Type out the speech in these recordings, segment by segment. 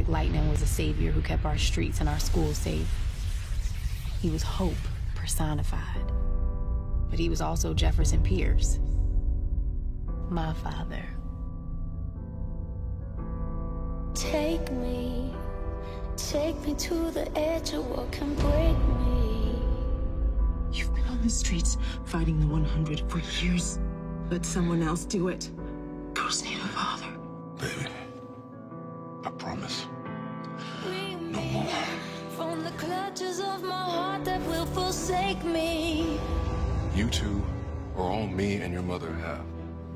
Black Lightning was a savior who kept our streets and our schools safe. He was hope personified. But he was also Jefferson Pierce, my father. Take me to the edge of what can break me. You've been on the streets fighting the 100 for years. Let someone else do it. Go save a father. Baby, I promise. No more. From the clutches of my heart that will forsake me. You two are all me and your mother have.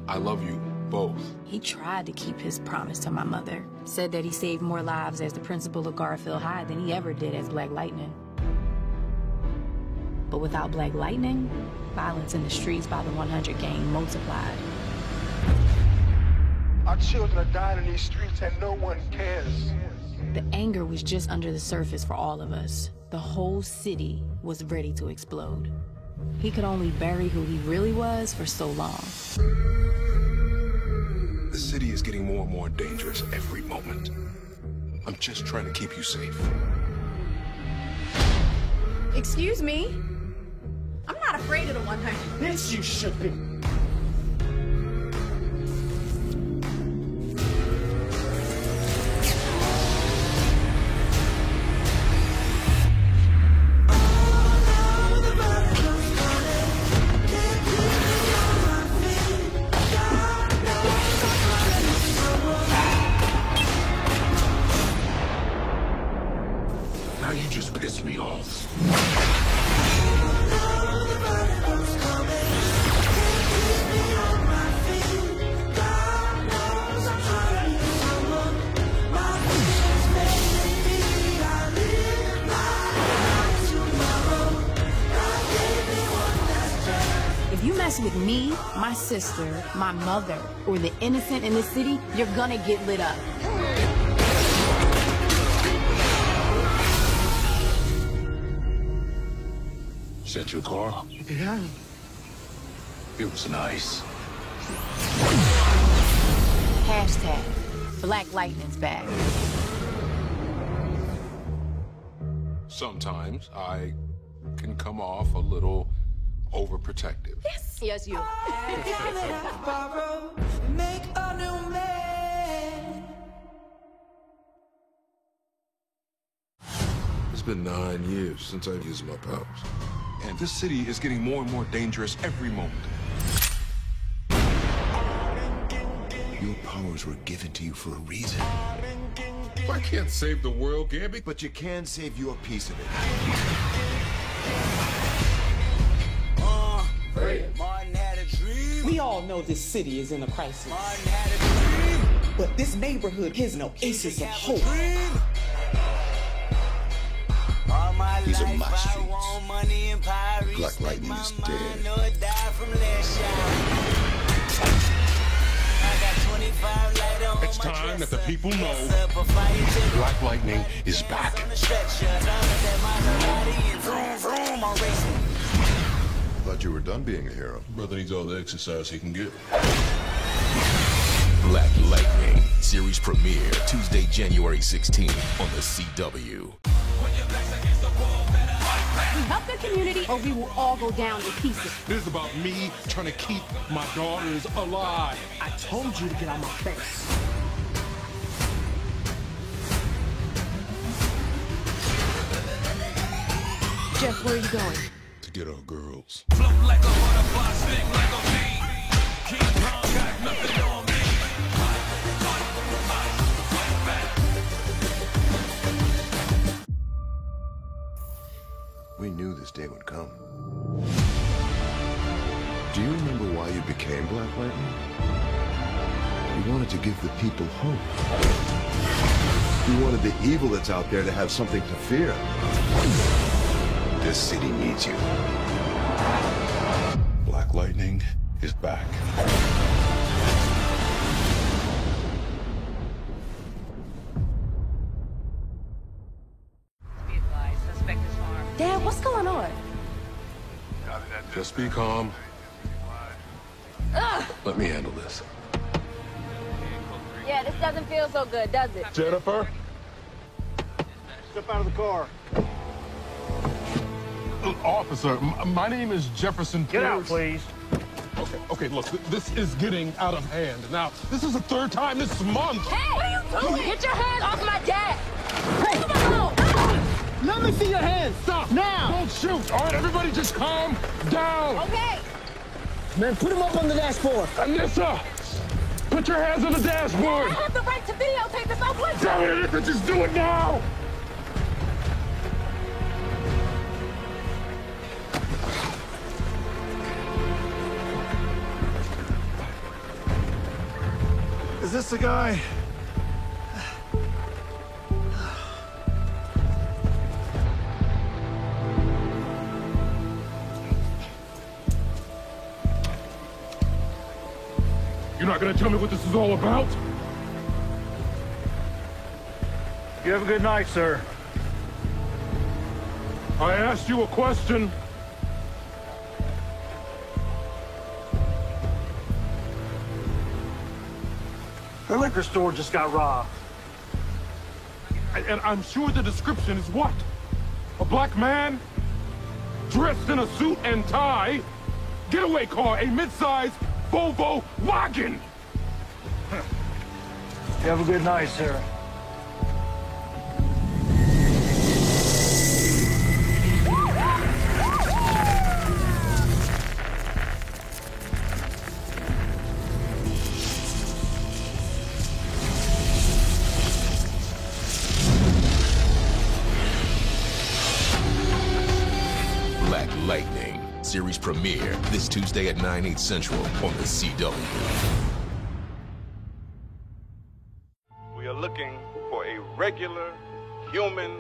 I love you both. He tried to keep his promise to my mother. Said that he saved more lives as the principal of Garfield High than he ever did as Black Lightning. But without Black Lightning, violence in the streets by the 100 gang multiplied. Our children are dying in these streets and no one cares. The anger was just under the surface for all of us. The whole city was ready to explode. He could only bury who he really was for so long. The city is getting more and more dangerous every moment. I'm just trying to keep you safe. Excuse me? I'm not afraid of the 100. Yes, you should be. Now you just pissed me off. If you mess with me, my sister, my mother, or the innocent in this city, you're gonna get lit up. Is that your car? Yeah. It was nice. Hashtag Black Lightning's back. Sometimes I can come off a little overprotective. Yes, you. It's been 9 years since I've used my powers. And this city is getting more and more dangerous every moment. Your powers were given to you for a reason. I can't save the world, Gabby. But you can save your piece of it. Martin had a dream. We all know this city is in a crisis. Martin had a dream. But this neighborhood is an oasis of hope. These are my streets. Black Lightning is dead. It's time that the people know Black Lightning is back. Thought you were done being a hero. Brother needs all the exercise he can get. Black Lightning, series premiere Tuesday, January 16th on the CW. We help the community or we will all go down in pieces. This is about me trying to keep my daughters alive. I told you to get out my face. Jeff, where are you going? To get our girls. Float like a butterfly, sting like a bee. King Kong got nothing on me. We knew this day would come. Do you remember why you became Black Lightning? You wanted to give the people hope. You wanted the evil that's out there to have something to fear. This city needs you. Black Lightning is back. Dad, what's going on? Just be calm. Let me handle this. Yeah, this doesn't feel so good, does it? Jennifer, Step out of the car. Officer, my name is Jefferson Pierce. Get out, please. Okay, look, this is getting out of hand. Now, this is the third time this month. Hey! What are you doing? Get your hands off my dad! Hey! Let me see your hands! Stop! Now! Don't shoot! All right, everybody just calm down! Okay. Man, put him up on the dashboard. Anissa! Put your hands on the dashboard! I have the right to videotape this. I'll put Damn it, Anissa, just do it now! Is this the guy? You're not gonna tell me what this is all about? You have a good night, sir. I asked you a question. The liquor store just got robbed. And I'm sure the description is what? A black man dressed in a suit and tie, getaway car, a mid-size Volvo wagon. You have a good night, sir. Black Lightning, series premiere this Tuesday at 9/8 Central on the CW. We are looking for a regular, human,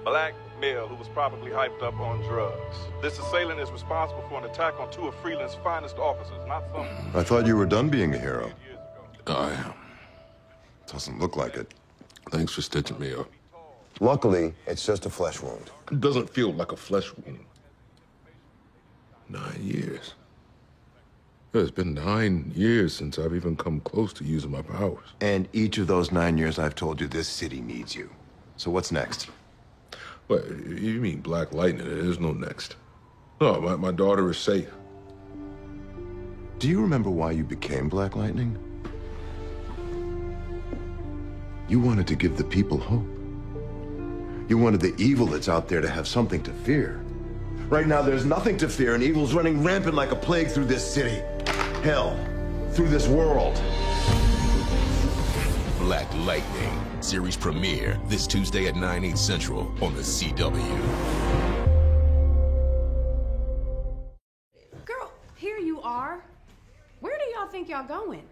black male who was probably hyped up on drugs. This assailant is responsible for an attack on two of Freeland's finest officers, not some... I thought you were done being a hero. I am. Doesn't look like it. Thanks for stitching me up. Luckily, it's just a flesh wound. It doesn't feel like a flesh wound. 9 years. It's been 9 years since I've even come close to using my powers. And each of those 9 years, I've told you this city needs you. So what's next? What, you mean Black Lightning? There's no next. No, my daughter is safe. Do you remember why you became Black Lightning? You wanted to give the people hope. You wanted the evil that's out there to have something to fear. Right now, there's nothing to fear, and evil's running rampant like a plague through this city. Hell, through this world. Black Lightning, series premiere this Tuesday at 9/8 Central on the CW. Girl, here you are. Where do y'all think y'all going?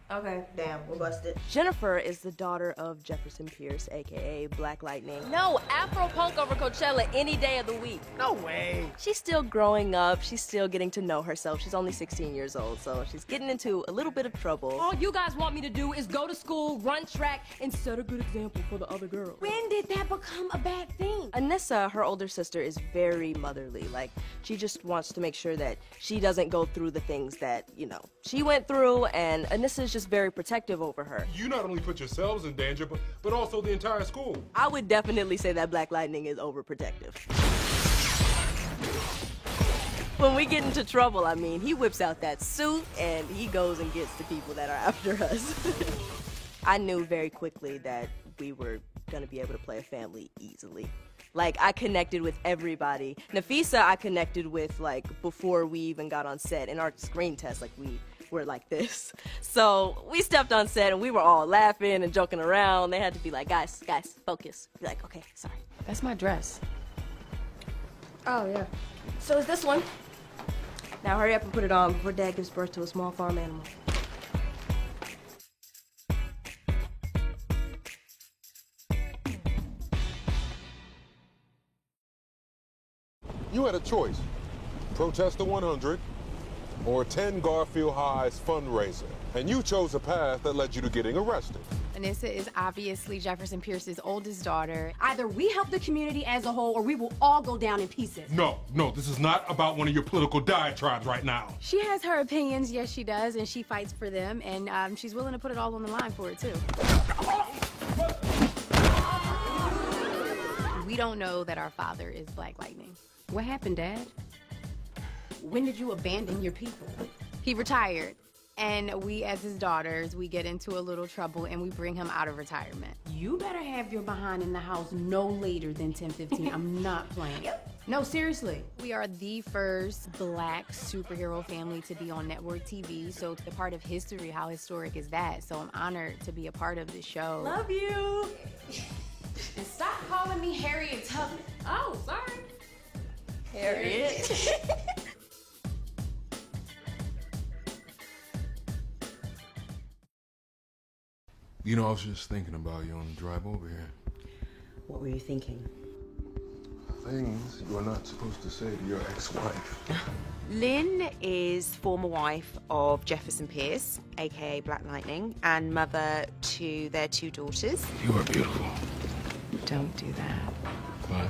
Okay, damn, we're busted. Jennifer is the daughter of Jefferson Pierce, aka Black Lightning. No, Afro Punk over Coachella any day of the week. No way. She's still growing up. She's still getting to know herself. She's only 16 years old, so she's getting into a little bit of trouble. All you guys want me to do is go to school, run track, and set a good example for the other girls. When did that become a bad thing? Anissa, her older sister, is very motherly. Like, she just wants to make sure that she doesn't go through the things that, you know, she went through, and Anissa's just very protective over her. You not only put yourselves in danger, but also the entire school. I would definitely say that Black Lightning is overprotective. When we get into trouble, I mean, he whips out that suit and he goes and gets the people that are after us. I knew very quickly that we were gonna be able to play a family easily. Like, I connected with everybody. Nafisa, I connected with, like, before we even got on set. In our screen test, like, we were like this. So we stepped on set and we were all laughing and joking around. They had to be like, guys, focus. Be like, okay, sorry. That's my dress. Oh, yeah. So is this one. Now hurry up and put it on before Dad gives birth to a small farm animal. You had a choice. Protest the 100 or attend Garfield High's fundraiser. And you chose a path that led you to getting arrested. Anissa is obviously Jefferson Pierce's oldest daughter. Either we help the community as a whole or we will all go down in pieces. No, this is not about one of your political diatribes right now. She has her opinions, yes she does, and she fights for them, and she's willing to put it all on the line for it too. We don't know that our father is Black Lightning. What happened, Dad? When did you abandon your people? He retired, and we, as his daughters, we get into a little trouble, and we bring him out of retirement. You better have your behind in the house no later than 10:15. I'm not playing. No, seriously. We are the first Black superhero family to be on network TV, so the part of history, how historic is that? So I'm honored to be a part of the show. Love you. And stop calling me Harriet Tubman. Oh, sorry. Harriet. You know, I was just thinking about you on the drive over here. What were you thinking? Things you're not supposed to say to your ex-wife. Lynn is former wife of Jefferson Pierce, aka Black Lightning, and mother to their 2 daughters. You are beautiful. Don't do that. What?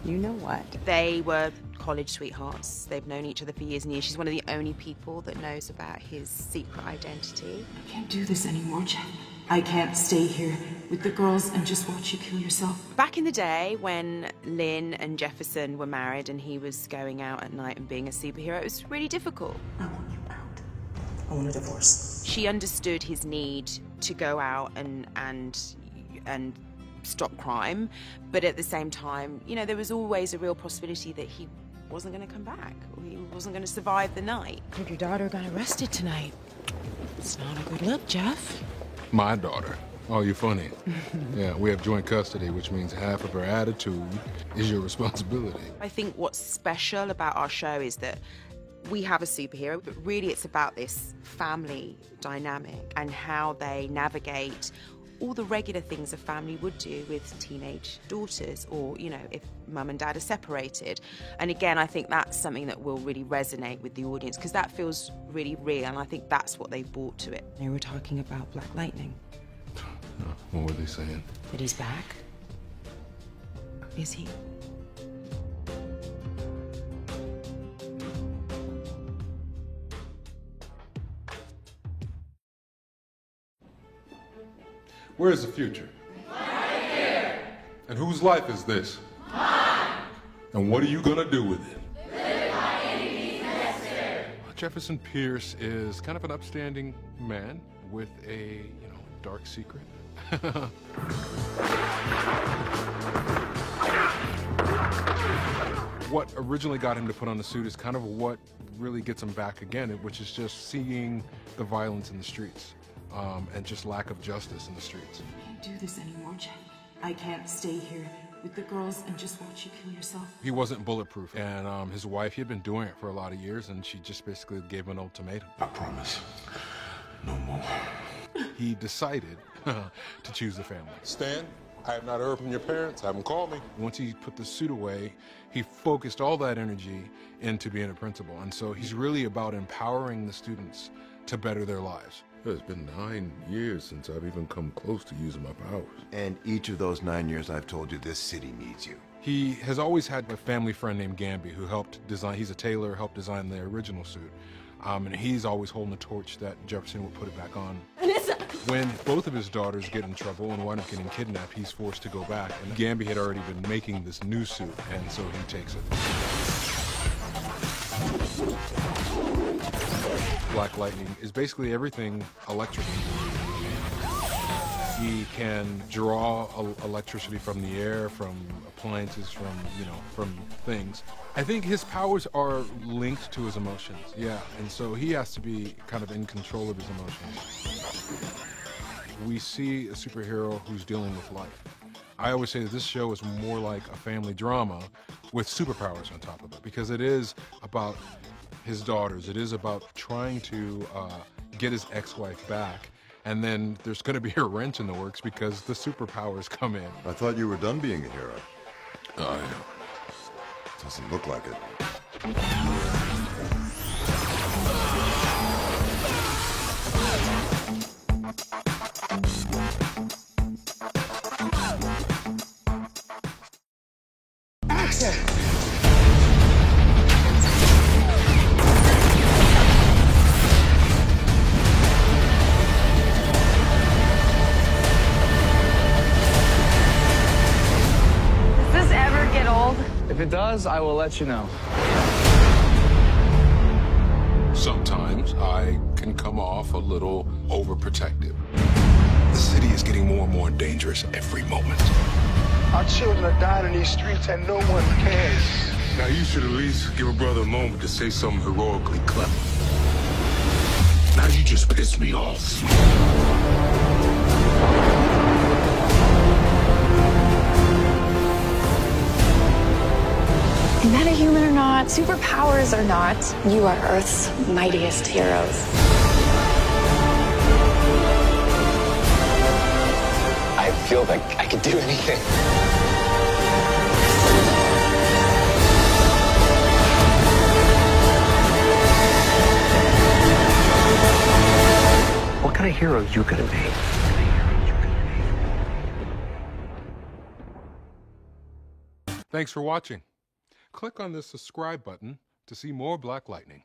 You know what? They were college sweethearts. They've known each other for years and years. She's one of the only people that knows about his secret identity. I can't do this anymore, Jen. I can't stay here with the girls and just watch you kill yourself. Back in the day when Lynn and Jefferson were married and he was going out at night and being a superhero, it was really difficult. I want you out. I want a divorce. She understood his need to go out and stop crime, but at the same time, you know, there was always a real possibility that he wasn't going to come back, or he wasn't going to survive the night. I think your daughter got arrested tonight. It's not a good look, Jeff. My daughter. Oh, you're funny. Yeah, we have joint custody, which means half of her attitude is your responsibility. I think what's special about our show is that we have a superhero, but really it's about this family dynamic and how they navigate all the regular things a family would do with teenage daughters, or, you know, if mum and dad are separated. And again, I think that's something that will really resonate with the audience, because that feels really real, and I think that's what they brought to it. They were talking about Black Lightning. What were they saying? That he's back? Is he? Where is the future? Right here. And whose life is this? Mine. And what are you gonna do with it? Live by any means necessary. Jefferson Pierce is kind of an upstanding man with a, dark secret. What originally got him to put on the suit is kind of what really gets him back again, which is just seeing the violence in the streets. And just lack of justice in the streets. I can't do this anymore, Jen. I can't stay here with the girls and just watch you kill yourself. He wasn't bulletproof, and his wife, he had been doing it for a lot of years, and she just basically gave him an ultimatum. I promise. No more. He decided to choose the family. Stan, I have not heard from your parents. Have them call me. Once he put the suit away, he focused all that energy into being a principal, and so he's really about empowering the students to better their lives. It's been 9 years since I've even come close to using my powers. And each of those 9 years, I've told you this city needs you. He has always had a family friend named Gamby who helped design, he's a tailor, helped design the original suit. And he's always holding the torch that Jefferson would put it back on. Vanessa! When both of his daughters get in trouble and wind up getting kidnapped, he's forced to go back. And Gamby had already been making this new suit, and so he takes it. Black Lightning is basically everything electric. He can draw electricity from the air, from appliances, from things. I think his powers are linked to his emotions, yeah, and so he has to be kind of in control of his emotions. We see a superhero who's dealing with life. I always say that this show is more like a family drama with superpowers on top of it, because it is about his daughters. It is about trying to get his ex-wife back. And then there's going to be a wrench in the works because the superpowers come in. I thought you were done being a hero. I am. Doesn't look like it. Action! If it does, I will let you know. Sometimes I can come off a little overprotective. The city is getting more and more dangerous every moment. Our children are dying in these streets and no one cares. Now you should at least give a brother a moment to say something heroically clever. Now you just pissed me off. Metahuman or not, superpowers or not, you are Earth's mightiest heroes. I feel like I could do anything. What kind of hero you gonna be? Thanks for watching. Click on the subscribe button to see more Black Lightning.